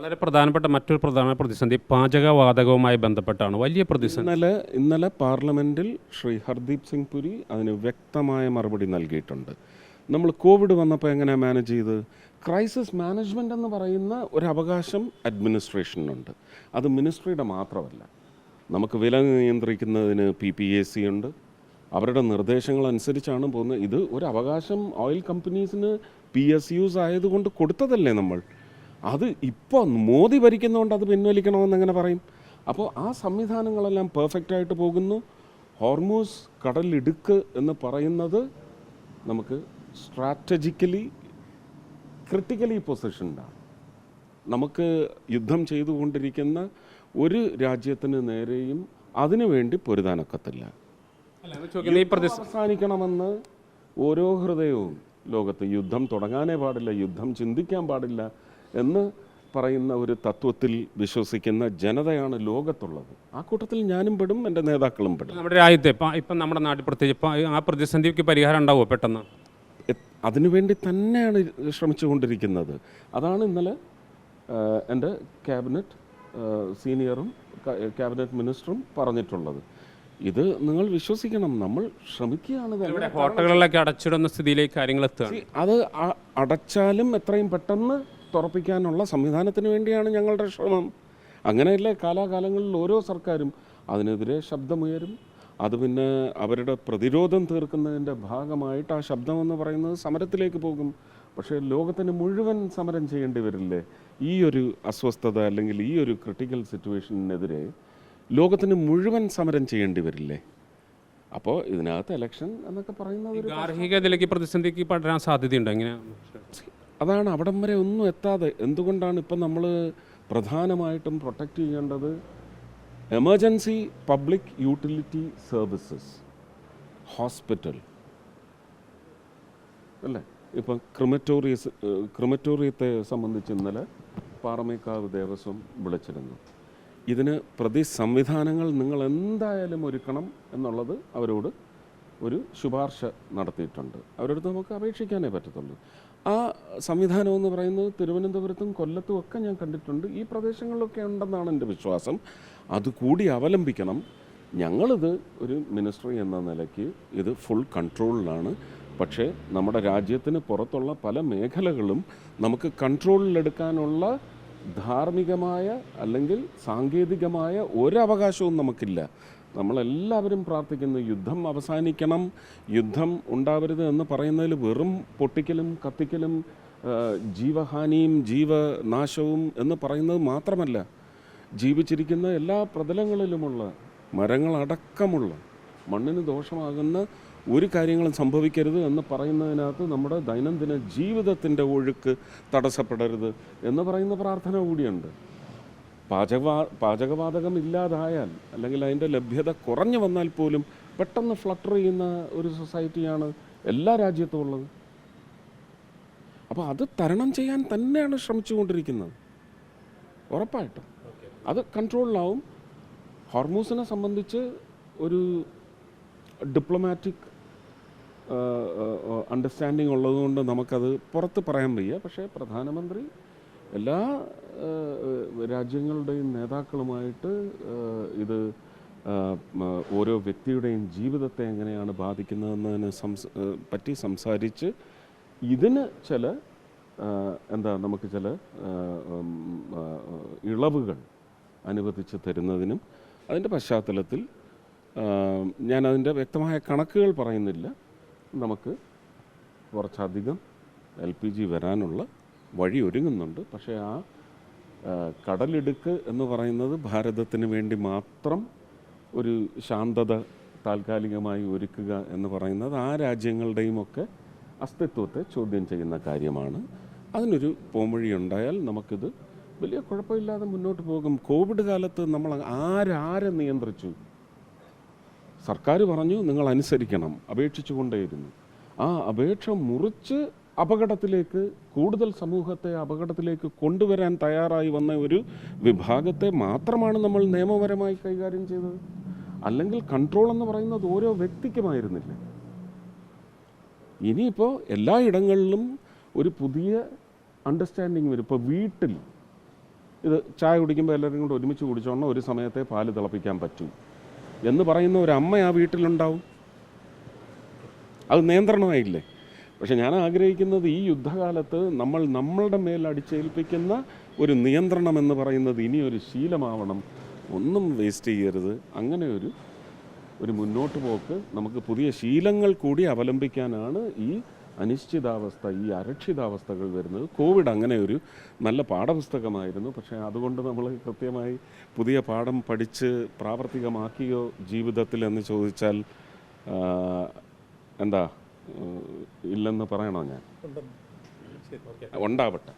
വളരെ പ്രധാനപ്പെട്ട മറ്റൊരു പ്രധാന പ്രതിസന്ധി പാചകവാതകവുമായി ബന്ധപ്പെട്ടാണ്. വലിയ പ്രതിസന്ധി. ഇന്നലെ പാർലമെൻറ്റിൽ ശ്രീ ഹർദീപ് സിംഗ് പുരി അതിന് വ്യക്തമായ മറുപടി നൽകിയിട്ടുണ്ട്. നമ്മൾ കോവിഡ് വന്നപ്പോൾ എങ്ങനെയാണ് മാനേജ് ചെയ്ത്? ക്രൈസിസ് മാനേജ്മെൻ്റ് എന്ന് പറയുന്ന ഒരു അവകാശം അഡ്മിനിസ്ട്രേഷനുണ്ട്. അത് മിനിസ്ട്രിയുടെ മാത്രമല്ല. നമുക്ക് വില നിയന്ത്രിക്കുന്നതിന് PPAC ഉണ്ട്. അവരുടെ നിർദ്ദേശങ്ങളനുസരിച്ചാണ് പോകുന്നത്. ഇത് ഒരു അവകാശം ഓയിൽ കമ്പനീസിന് PSUs ആയതുകൊണ്ട് കൊടുത്തതല്ലേ നമ്മൾ. അത് ഇപ്പോൾ മോദി ഭരിക്കുന്നതുകൊണ്ട് അത് പിൻവലിക്കണമെന്ന് എങ്ങനെ പറയും? അപ്പോൾ ആ സംവിധാനങ്ങളെല്ലാം പെർഫെക്റ്റായിട്ട് പോകുന്നു. ഹോർമൂസ് കടലിടുക്ക് എന്ന് പറയുന്നത് നമുക്ക് സ്ട്രാറ്റജിക്കലി ക്രിട്ടിക്കലി പൊസിഷൻഡാണ്. നമുക്ക് യുദ്ധം ചെയ്തുകൊണ്ടിരിക്കുന്ന ഒരു രാജ്യത്തിന് നേരെയും അതിനുവേണ്ടി പൊരുതാനൊക്കത്തില്ല. അവസാനിക്കണമെന്ന് ഓരോ ഹൃദയവും ലോകത്ത് യുദ്ധം തുടങ്ങാനേ പാടില്ല, യുദ്ധം ചിന്തിക്കാൻ പാടില്ല എന്ന് പറയുന്ന ഒരു തത്വത്തിൽ വിശ്വസിക്കുന്ന ജനതയാണ് ലോകത്തുള്ളത്. ആ കൂട്ടത്തിൽ ഞാനും പെടും, എൻ്റെ നേതാക്കളും പെടും. നമ്മുടെ രാജ്യത്തെ ഇപ്പം നമ്മുടെ നാട്ടിൽ പ്രത്യേകിച്ച് ആ പ്രതിസന്ധിക്ക് പരിഹാരം ഉണ്ടാവുമോ പെട്ടെന്ന്? അതിനുവേണ്ടി തന്നെയാണ് ശ്രമിച്ചുകൊണ്ടിരിക്കുന്നത്. അതാണ് ഇന്നലെ എൻ്റെ ക്യാബിനറ്റ് സീനിയറും ക്യാബിനറ്റ് മിനിസ്റ്ററും പറഞ്ഞിട്ടുള്ളത്. ഇത് നിങ്ങൾ വിശ്വസിക്കണം, നമ്മൾ ശ്രമിക്കുകയാണ്. ഹോട്ടലുകളിലൊക്കെ അടച്ചിടുന്ന സ്ഥിതിയിലേക്ക് കാര്യങ്ങൾ എത്തുക. അത് അടച്ചാലും എത്രയും പെട്ടെന്ന് തുറപ്പിക്കാനുള്ള സംവിധാനത്തിന് വേണ്ടിയാണ് ഞങ്ങളുടെ ശ്രമം. അങ്ങനെയല്ലേ കാലാകാലങ്ങളിൽ ഓരോ സർക്കാരും അതിനെതിരെ ശബ്ദമുയരും. അത് പിന്നെ അവരുടെ പ്രതിരോധം തീർക്കുന്നതിൻ്റെ ഭാഗമായിട്ട് ആ ശബ്ദമെന്ന് പറയുന്നത് സമരത്തിലേക്ക് പോകും. പക്ഷേ ലോകത്തിന് മുഴുവൻ സമരം ചെയ്യേണ്ടി വരില്ലേ ഈ ഒരു അസ്വസ്ഥത അല്ലെങ്കിൽ ഈ ഒരു ക്രിട്ടിക്കൽ സിറ്റുവേഷനെതിരെ? ലോകത്തിന് മുഴുവൻ സമരം ചെയ്യേണ്ടി വരില്ലേ? അപ്പോൾ ഇതിനകത്ത് ഇലക്ഷൻ എന്നൊക്കെ പറയുന്നത് ഗാർഹിക നിലയ്ക്ക് പ്രതിസന്ധിക്ക് പടരാൻ സാധ്യതയുണ്ട്. എങ്ങനെ? അതാണ് അവിടം വരെ ഒന്നും എത്താതെ. എന്തുകൊണ്ടാണ് ഇപ്പം നമ്മൾ പ്രധാനമായിട്ടും പ്രൊട്ടക്റ്റ് ചെയ്യേണ്ടത്? Emergency public utility services, hospital അല്ലേ? ഇപ്പം ക്രിമറ്റോറിയത്തെ സംബന്ധിച്ച് ഇന്നലെ പാറമേക്കാവ് ദേവസ്വം വിളിച്ചിരുന്നു. ഇതിന് സംവിധാനങ്ങൾ നിങ്ങൾ എന്തായാലും ഒരുക്കണം എന്നുള്ളത് അവരോട് ഒരു ശുപാർശ നടത്തിയിട്ടുണ്ട്. അവരോട് നമുക്ക് അപേക്ഷിക്കാനേ പറ്റത്തുള്ളൂ. ആ സംവിധാനം എന്ന് പറയുന്നത് തിരുവനന്തപുരത്തും കൊല്ലത്തും ഒക്കെ ഞാൻ കണ്ടിട്ടുണ്ട്. ഈ പ്രദേശങ്ങളിലൊക്കെ ഉണ്ടെന്നാണ് എൻ്റെ വിശ്വാസം. അതുകൂടി അവലംബിക്കണം. ഞങ്ങളിത് ഒരു മിനിസ്ട്രി എന്ന നിലയ്ക്ക് ഇത് ഫുൾ കൺട്രോളിലാണ്. പക്ഷേ നമ്മുടെ രാജ്യത്തിന് പുറത്തുള്ള പല മേഖലകളും നമുക്ക് കൺട്രോളിലെടുക്കാനുള്ള ധാർമ്മികമായ അല്ലെങ്കിൽ സാങ്കേതികമായ ഒരവകാശവും നമുക്കില്ല. നമ്മളെല്ലാവരും പ്രാർത്ഥിക്കുന്നു യുദ്ധം അവസാനിക്കണം, യുദ്ധം ഉണ്ടാവരുത് എന്ന് പറയുന്നതിൽ വെറും പൊട്ടിക്കലും കത്തിക്കലും ജീവഹാനിയും ജീവനാശവും എന്ന് പറയുന്നത് മാത്രമല്ല, ജീവിച്ചിരിക്കുന്ന എല്ലാ പ്രതലങ്ങളിലുമുള്ള മരങ്ങളടക്കമുള്ള മണ്ണിന് ദോഷമാകുന്ന ഒരു കാര്യങ്ങളും സംഭവിക്കരുത് എന്ന് പറയുന്നതിനകത്ത് നമ്മുടെ ദൈനംദിന ജീവിതത്തിൻ്റെ ഒഴുക്ക് തടസ്സപ്പെടരുത് എന്ന് പറയുന്ന പ്രാർത്ഥന കൂടിയുണ്ട്. പാചകവാതകം ഇല്ലാതായാൽ അല്ലെങ്കിൽ അതിൻ്റെ ലഭ്യത കുറഞ്ഞു വന്നാൽ പോലും പെട്ടെന്ന് ഫ്ലട്ടർ ചെയ്യുന്ന ഒരു സൊസൈറ്റിയാണ് എല്ലാ രാജ്യത്തും ഉള്ളത്. അപ്പോൾ അത് തരണം ചെയ്യാൻ തന്നെയാണ് ശ്രമിച്ചുകൊണ്ടിരിക്കുന്നത്. ഉറപ്പായിട്ടും അത് കൺട്രോളിലാവും. ഹോർമൂസിനെ സംബന്ധിച്ച് ഒരു ഡിപ്ലോമാറ്റിക് അണ്ടർസ്റ്റാൻഡിങ് ഉള്ളതുകൊണ്ട് നമുക്കത് പുറത്ത് പറയാൻ വയ്യ. പക്ഷേ പ്രധാനമന്ത്രി എല്ലാ രാജ്യങ്ങളുടെയും നേതാക്കളുമായിട്ട് ഇത് ഓരോ വ്യക്തിയുടെയും ജീവിതത്തെ എങ്ങനെയാണ് ബാധിക്കുന്നതെന്നതിനെ പറ്റി സംസാരിച്ച് ഇതിന് ചില നമുക്ക് ചില ഇളവുകൾ അനുവദിച്ച് തരുന്നതിനും അതിൻ്റെ പശ്ചാത്തലത്തിൽ ഞാനതിൻ്റെ വ്യക്തമായ കണക്കുകൾ പറയുന്നില്ല. നമുക്ക് കുറച്ചധികം LPG വരാനുള്ള വഴി ഒരുങ്ങുന്നുണ്ട്. പക്ഷേ ആ കടലിടുക്ക് എന്ന് പറയുന്നത് ഭാരതത്തിന് വേണ്ടി മാത്രം ഒരു ശാന്തത താൽക്കാലികമായി ഒരുക്കുക എന്ന് പറയുന്നത് ആ രാജ്യങ്ങളുടെയും ഒക്കെ അസ്തിത്വത്തെ ചോദ്യം ചെയ്യുന്ന കാര്യമാണ്. അതിനൊരു പോംവഴി ഉണ്ടായാൽ നമുക്കിത് വലിയ കുഴപ്പമില്ലാതെ മുന്നോട്ട് പോകും. കോവിഡ് കാലത്ത് നമ്മൾ ആരെ നിയന്ത്രിച്ചു? സർക്കാർ പറഞ്ഞു നിങ്ങൾ അനുസരിക്കണം, അപേക്ഷിച്ചു കൊണ്ടേയിരുന്നു. ആ അപേക്ഷ മുറിച്ച് കൂടുതൽ സമൂഹത്തെ അപകടത്തിലേക്ക് കൊണ്ടുവരാൻ തയ്യാറായി വന്ന ഒരു വിഭാഗത്തെ മാത്രമാണ് നമ്മൾ നിയമപരമായി കൈകാര്യം ചെയ്തത്. അല്ലെങ്കിൽ കൺട്രോൾ എന്ന് പറയുന്നത് ഓരോ വ്യക്തിക്കുമായിരുന്നില്ല. ഇനിയിപ്പോൾ എല്ലായിടങ്ങളിലും ഒരു പുതിയ അണ്ടർസ്റ്റാൻഡിങ് വരും. ഇപ്പോൾ വീട്ടിൽ ഇത് ചായ കുടിക്കുമ്പോൾ എല്ലാവരും കൂടെ ഒരുമിച്ച് കുടിച്ചോണം ഒരു സമയത്തെ പാല് തിളപ്പിക്കാൻ പറ്റൂ എന്ന് പറയുന്ന ഒരു അമ്മ ആ വീട്ടിലുണ്ടാവും. അത് നിയന്ത്രണമായില്ലേ? പക്ഷെ ഞാൻ ആഗ്രഹിക്കുന്നത് ഈ യുദ്ധകാലത്ത് നമ്മളുടെ മേൽ അടിച്ചേൽപ്പിക്കുന്ന ഒരു നിയന്ത്രണം എന്ന് പറയുന്നത് ഇനിയൊരു ശീലമാവണം. ഒന്നും വേസ്റ്റ് ചെയ്യരുത്. അങ്ങനെ ഒരു മുന്നോട്ട് പോക്ക് നമുക്ക് പുതിയ ശീലങ്ങൾ കൂടി അവലംബിക്കാനാണ് ഈ അനിശ്ചിതാവസ്ഥ, ഈ അരക്ഷിതാവസ്ഥകൾ വരുന്നത്. കോവിഡ് അങ്ങനെ ഒരു നല്ല പാഠപുസ്തകമായിരുന്നു. പക്ഷേ അതുകൊണ്ട് നമ്മൾ കൃത്യമായി പുതിയ പാഠം പഠിച്ച് പ്രാവർത്തികമാക്കിയോ ജീവിതത്തിൽ എന്ന് ചോദിച്ചാൽ എന്താ ഇല്ലെന്ന് പറയണോ? ഞാൻ ഉണ്ടാവട്ടെ.